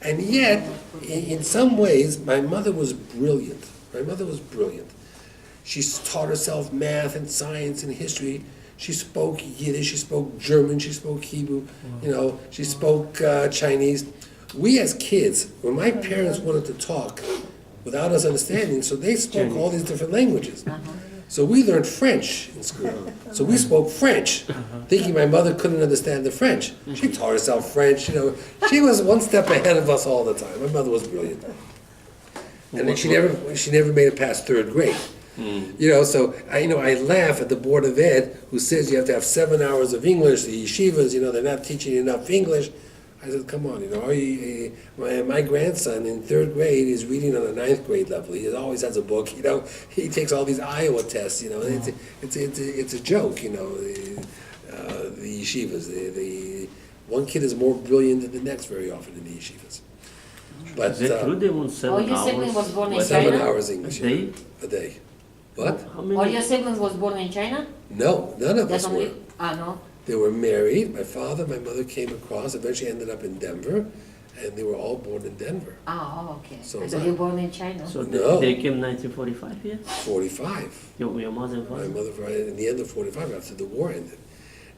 S2: And yet, in some ways, my mother was brilliant. My mother was brilliant. She taught herself math and science and history. She spoke Yiddish, she spoke German, she spoke Hebrew, she spoke Chinese. We as kids, when my parents wanted to talk without us understanding, so they spoke all these different languages. So we learned French in school. So we spoke French, thinking my mother couldn't understand the French. She taught herself French, She was one step ahead of us all the time. My mother was brilliant. And then she never made it past 3rd grade. So I laugh at the Board of Ed who says you have to have 7 hours of English. The yeshivas, they're not teaching you enough English. I said, come on, my grandson in 3rd grade is reading on a 9th grade level. He always has a book. He takes all these Iowa tests. It's a joke. The yeshivas. The one kid is more brilliant than the next very often in the yeshivas. But
S4: Is it true they want 7
S1: your
S4: hours?
S1: sibling was born in
S2: 7
S1: China?
S2: hours English
S4: A day?
S2: A day. What?
S4: How
S1: All
S4: many?
S1: your siblings was born in China?
S2: No, none of us
S1: That's
S2: were.
S1: only, no.
S2: They were married. My father, my mother came across. Eventually ended up in Denver, and they were all born in Denver.
S1: Okay.
S2: So
S1: I
S2: was
S1: thought
S2: I.
S1: you were born in China.
S4: So
S2: No.
S4: they came 1945 here?
S2: 45.
S4: Your mother and
S2: My
S4: father?
S2: mother, in the end of 45, after the war ended.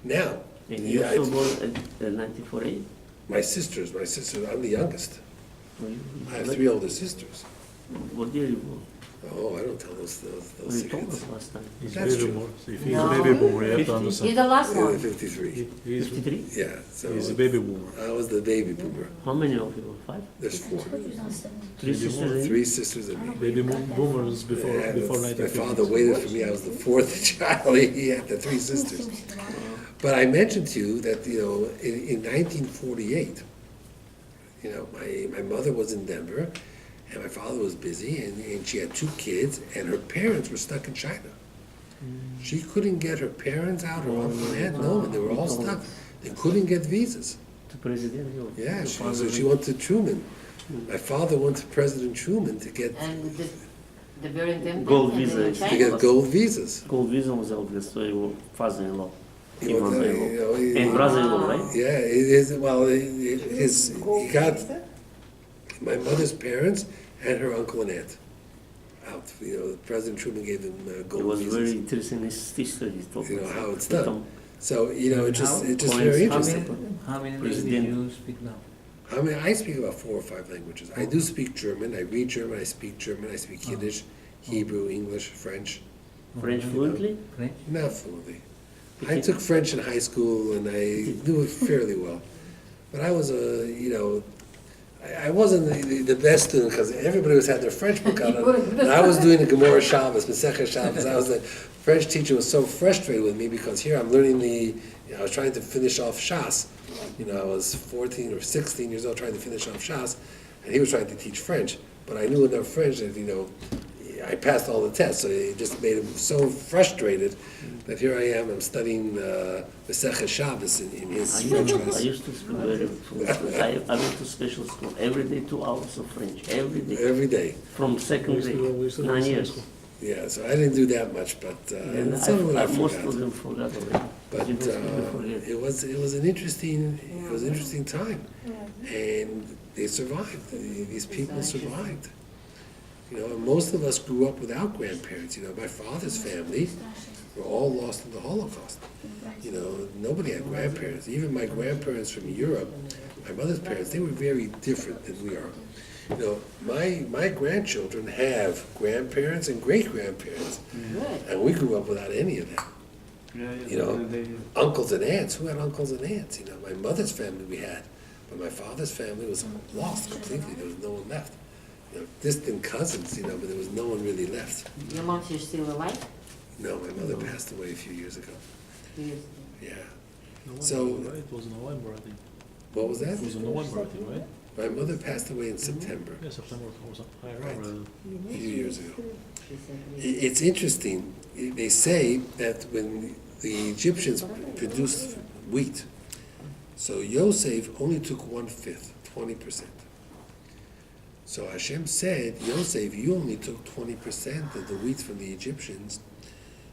S2: Now,
S4: And you
S2: yeah,
S4: also born in 1948?
S2: my sisters, I'm the youngest. I have 3 older sisters.
S4: What year you born?
S2: Oh, I don't tell those
S4: Well, you told
S2: secrets.
S4: us last time.
S6: He's
S2: That's
S6: baby
S2: true.
S6: boomer. So if he's
S1: No.
S6: a baby boomer, you have to
S4: 50?
S6: understand.
S1: He's the last
S2: Yeah,
S1: one.
S2: 53.
S6: He's
S4: 53?
S2: Yeah, so
S6: a baby boomer.
S2: I was the baby boomer.
S4: How many of you? 5?
S2: There's 4.
S4: 3 sisters and you?
S2: 3 sisters and me.
S6: Baby boomers before
S2: Yeah,
S6: before
S2: my
S6: 1950.
S2: father waited for me. I was the 4th child. He had the 3 sisters. But I mentioned to you that in 1948, my mother was in Denver, and my father was busy, and she had 2 kids, and her parents were stuck in China. She couldn't get her parents out, her uncle and aunt, no one. They were all stuck. They couldn't get visas.
S4: The president?
S2: Yeah, so she went to Truman. My father went to President Truman to get
S1: And the very them
S4: Gold
S1: and
S4: visa
S1: in
S4: is-
S1: China?
S2: gold visas.
S4: Gold visa was out there, so your father-in-law.
S2: He
S4: Your
S2: was,
S4: mother-in-law.
S2: he-
S4: And brother-in-law, right?
S2: Yeah, he got my mother's parents and her uncle and aunt out. President Truman gave them
S4: It
S2: gold
S4: was very
S2: visas.
S4: interesting his history. He talked about
S2: How it's
S4: it.
S2: done. So it's just
S4: Coins,
S2: very
S4: how
S2: interesting.
S7: How many
S4: President.
S7: languages you speak now?
S2: I speak about 4 or 5 languages. I do speak German. I read German. I speak German. I speak Yiddish, Hebrew, English, French.
S4: French fluently?
S7: French?
S2: Not fluently. I took French in high school and I knew it fairly well. But I was I wasn't the best student because everybody had their French book out. And I was doing the Gemara Shabbos, Masechet Shabbos. The French teacher was so frustrated with me because here I'm learning I was trying to finish off Shas. I was 14 or 16 years old trying to finish off Shas, and he was trying to teach French. But I knew enough French that, I passed all the tests, so it just made him so frustrated that here I am, I'm studying Masechet Shabbos in his French
S4: I
S2: class.
S4: used to speak very fluent. I went to special school every day, 2 hours of French, every day.
S2: Every day.
S4: From second
S6: We
S4: grade,
S6: used to go
S4: 9
S6: to
S4: years.
S6: school.
S2: Yeah, so I didn't do that much, but
S4: And
S2: some of it I
S4: most
S2: forgot.
S4: of them forgot already.
S2: But
S4: You don't speak, you forget.
S2: it was an interesting time, and they survived. These people survived. And most of us grew up without grandparents. My father's family were all lost in the Holocaust. Nobody had grandparents. Even my grandparents from Europe, my mother's parents, they were very different than we are. My grandchildren have grandparents and great grandparents, and we grew up without any of that. Uncles and aunts. Who had uncles and aunts? My mother's family we had, but my father's family was lost completely. There was no one left. Distant cousins, but there was no one really left.
S1: Your mom is still alive?
S2: No, my mother passed away a few years ago.
S1: Yes.
S2: Yeah. So-
S6: Right, it was in November, I think.
S2: What was that?
S6: It was in November, I think, right?
S2: My mother passed away in September,
S6: Yeah, September, was, I
S2: Right.
S6: remember.
S2: a few years ago.
S1: She said,
S2: It's interesting, they say that when the Egyptians produced wheat, so Yosef only took 1/5, 20%. So Hashem said, Yosef, you only took 20% of the wheat from the Egyptians.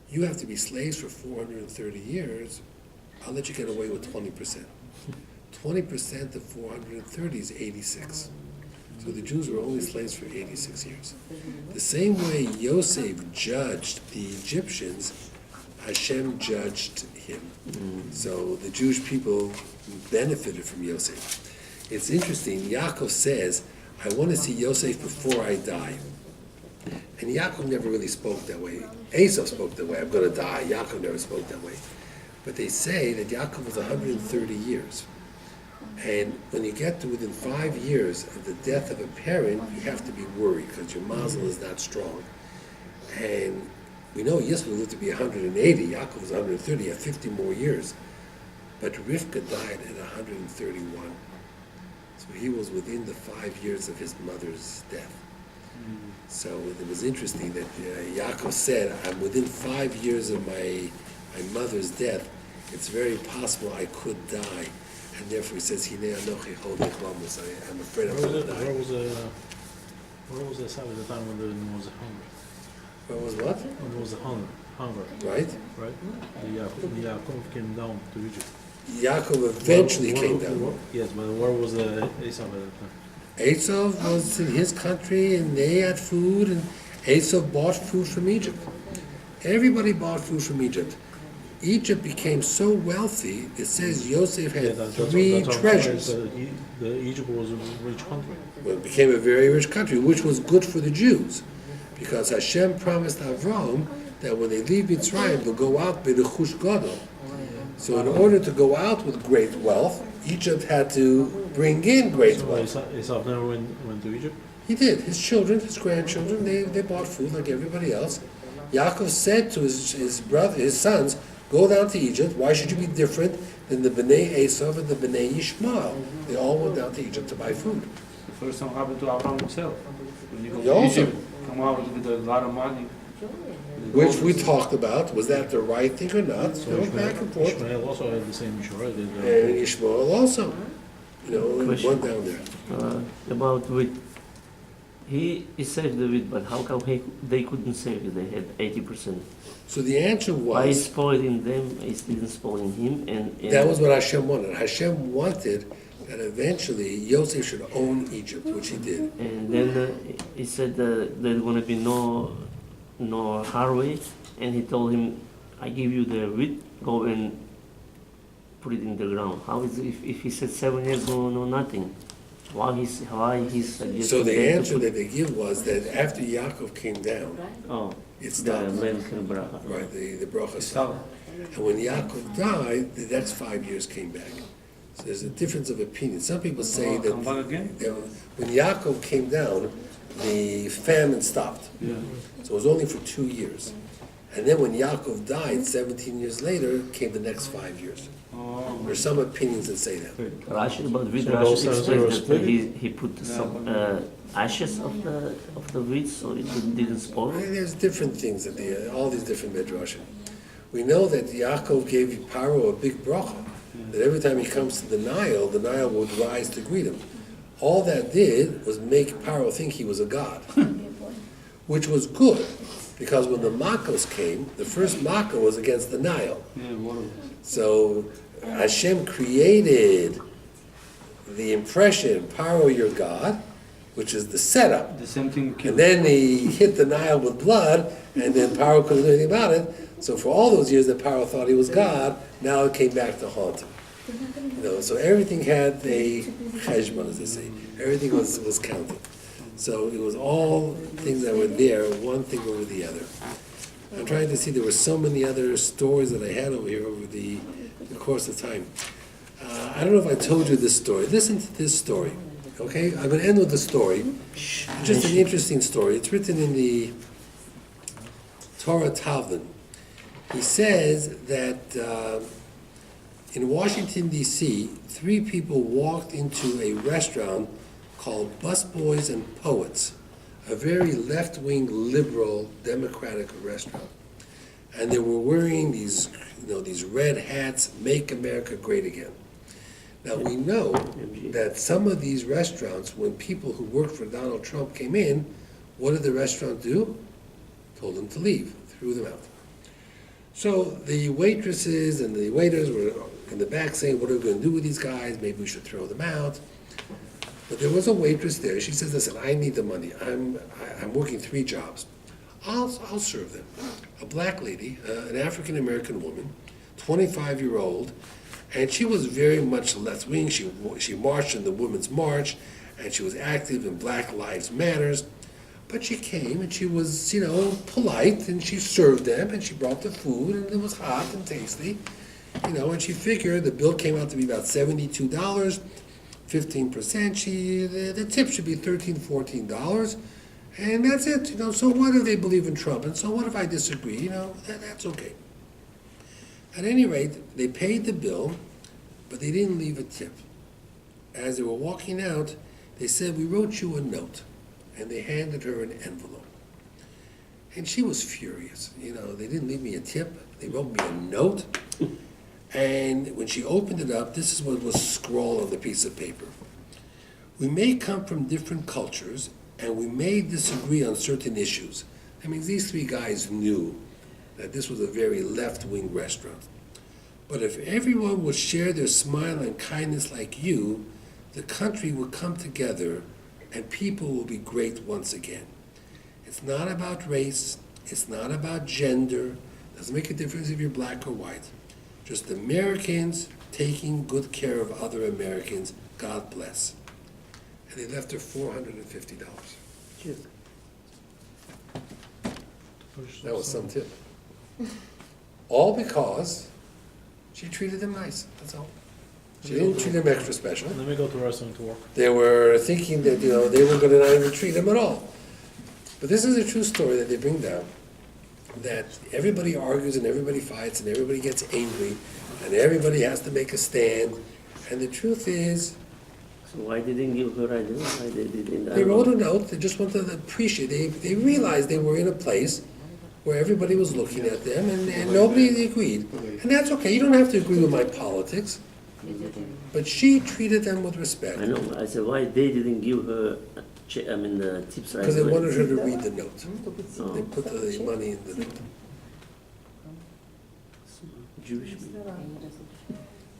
S2: You have to be slaves for 430 years. I'll let you get away with 20%. 20% of 430 is 86. So the Jews were only slaves for 86 years. The same way Yosef judged the Egyptians, Hashem judged him. So the Jewish people benefited from Yosef. It's interesting, Yaakov says, I want to see Yosef before I die. And Yaakov never really spoke that way. Esau spoke that way, I'm going to die. Yaakov never spoke that way. But they say that Yaakov was 130 years. And when you get to within 5 years of the death of a parent, you have to be worried because your mazel is not strong. And we know Yisrael lived to be 180, Yaakov was 130, he had 50 more years. But Rivka died at 131. So he was within the 5 years of his mother's death. So it was interesting that Yaakov said, I'm within 5 years of my mother's death. It's very possible I could die. And therefore he says, Hinei anochi hodei chlamus. I'm afraid I'm going to die.
S6: Where was the Sabbath at the time when there was hunger?
S2: What was what?
S6: When there was a hunger,
S2: Right?
S6: right? The Yaakov came down to Egypt.
S2: Yaakov eventually
S6: Where-
S2: came
S6: where-
S2: down.
S6: where- Yes, but where was the Esau at that time?
S2: Esau was in his country and they had food and Esau bought food from Egypt. Everybody bought food from Egypt. Egypt became so wealthy, it says Yosef had
S6: That's
S2: three
S6: what I'm saying,
S2: treasures.
S6: the Egypt was a rich country.
S2: Well, it became a very rich country, which was good for the Jews. Because Hashem promised Avram that when they leave Mitzrayim, they'll go out b'rechush gadol. So in order to go out with great wealth, Egypt had to bring in great
S6: So
S2: wealth.
S6: Esau never went to Egypt?
S2: He did. His children, his grandchildren, they bought food like everybody else. Yaakov said to his brother, his sons, go down to Egypt. Why should you be different than the Bnei Esav and the Bnei Yishmael? They all went down to Egypt to buy food.
S5: The first time happened to Abraham himself. When you go
S2: He
S5: to
S2: also-
S5: Egypt, come out with a lot of money.
S2: Which we talked about. Was that the right thing or not?
S6: So
S2: Go back and forth.
S6: Ishmael also had the same issue, right?
S2: And Yishmael also. You know, it
S4: Question.
S2: went down there.
S4: About wheat. He saved the wheat, but how come they couldn't save it? They had 80%.
S2: So the answer
S4: Why
S2: was,
S4: spoiling them? It didn't spoiling him. And
S2: that was what Hashem wanted. Hashem wanted that eventually Yosef should own Egypt, which he did.
S4: And then he said there's going to be no harvest, and he told him, I give you the wheat, go and put it in the ground. How is it if he said 7 years, no nothing? Why he's suggesting
S2: So the
S4: them to
S2: answer
S4: put-
S2: that they give was that after Yaakov came down,
S4: Oh,
S2: it
S4: the
S2: stopped.
S4: milk and bracha.
S2: Right, the bracha stopped. And when Yaakov died, the next 5 years came back. So there's a difference of opinion. Some people say
S5: Come back
S2: that
S5: again?
S2: when Yaakov came down, the famine stopped.
S5: Yeah.
S2: So it was only for 2 years. And then when Yaakov died, 17 years later, came the next 5 years.
S5: Oh.
S2: There's some opinions that say that.
S4: Rashi, about wheat,
S6: So
S4: Rashi
S6: those are
S4: explains that
S6: split?
S4: he put some ashes of the wheat so it didn't spoil.
S2: There's different things that all these different midrashim. We know that Yaakov gave Paro a big bracha. That every time he comes to the Nile would rise to greet him. All that did was make Paro think he was a god, which was good, because when the Makos came, the first Mako was against the Nile.
S5: Yeah, water.
S2: So Hashem created the impression, Paro your God, which is the setup.
S5: The same thing.
S2: And then he hit the Nile with blood, and then Paro couldn't do anything about it. So for all those years that Paro thought he was God, now it came back to haunt him. So everything had a cheshbon, as they say. Everything was counted. So it was all things that were there, one thing over the other. I'm trying to see, there were so many other stories that I had over here over the course of time. I don't know if I told you this story. Listen to this story, okay? I'm going to end with the story. Just an interesting story. It's written in the Torah Talmud. He says that In Washington, D.C., 3 people walked into a restaurant called Busboys and Poets, a very left-wing, liberal, democratic restaurant. And they were wearing these red hats, Make America Great Again. Now, we know that some of these restaurants, when people who worked for Donald Trump came in, what did the restaurant do? Told them to leave, threw them out. So the waitresses and the waiters were in the back saying, what are we going to do with these guys? Maybe we should throw them out. But there was a waitress there. She says, listen, I need the money. I'm working 3 jobs. I'll serve them. A black lady, an African-American woman, 25-year-old, and she was very much left-wing. She marched in the Women's March, and she was active in Black Lives Matters. But she came, and she was, polite, and she served them, and she brought the food, and it was hot and tasty. And she figured the bill came out to be about $72, 15%. The tip should be $13, $14, and that's it. So what if they believe in Trump? And so what if I disagree? That's okay. At any rate, they paid the bill, but they didn't leave a tip. As they were walking out, they said, we wrote you a note, and they handed her an envelope. And she was furious. They didn't leave me a tip. They wrote me a note. And when she opened it up, this is what was scrawled on the piece of paper. We may come from different cultures, and we may disagree on certain issues. These 3 guys knew that this was a very left-wing restaurant. But if everyone would share their smile and kindness like you, the country would come together and people will be great once again. It's not about race, it's not about gender, it doesn't make a difference if you're black or white. Just Americans taking good care of other Americans, God bless. And they left her $450.
S4: Cheers.
S2: That was some tip. All because she treated them nice, that's all. She didn't treat them extra special.
S6: Let me go to restaurant to work.
S2: They were thinking that, they were going to not even treat them at all. But this is a true story that they bring down, that everybody argues and everybody fights and everybody gets angry and everybody has to make a stand. And the truth is,
S4: So why didn't give her idea? Why they didn't?
S2: they wrote a note, they just wanted to appreciate, they realized they were in a place where everybody was looking at them and nobody agreed. And that's okay, you don't have to agree with my politics. But she treated them with respect.
S4: I know. I said, why they didn't give her, the tips right
S2: Because they
S4: away?
S2: wanted her to read the note.
S4: Oh.
S2: They put the money in the note.
S4: Jewish people.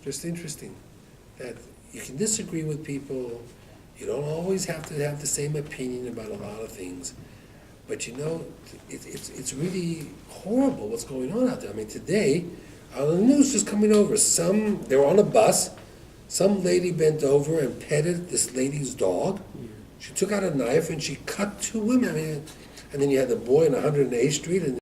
S2: Just interesting that you can disagree with people, you don't always have to have the same opinion about a lot of things, but it's really horrible what's going on out there. Today, on the news just coming over, they were on a bus, some lady bent over and petted this lady's dog. She took out a knife and she cut 2 women. And then you had the boy on 108th Street and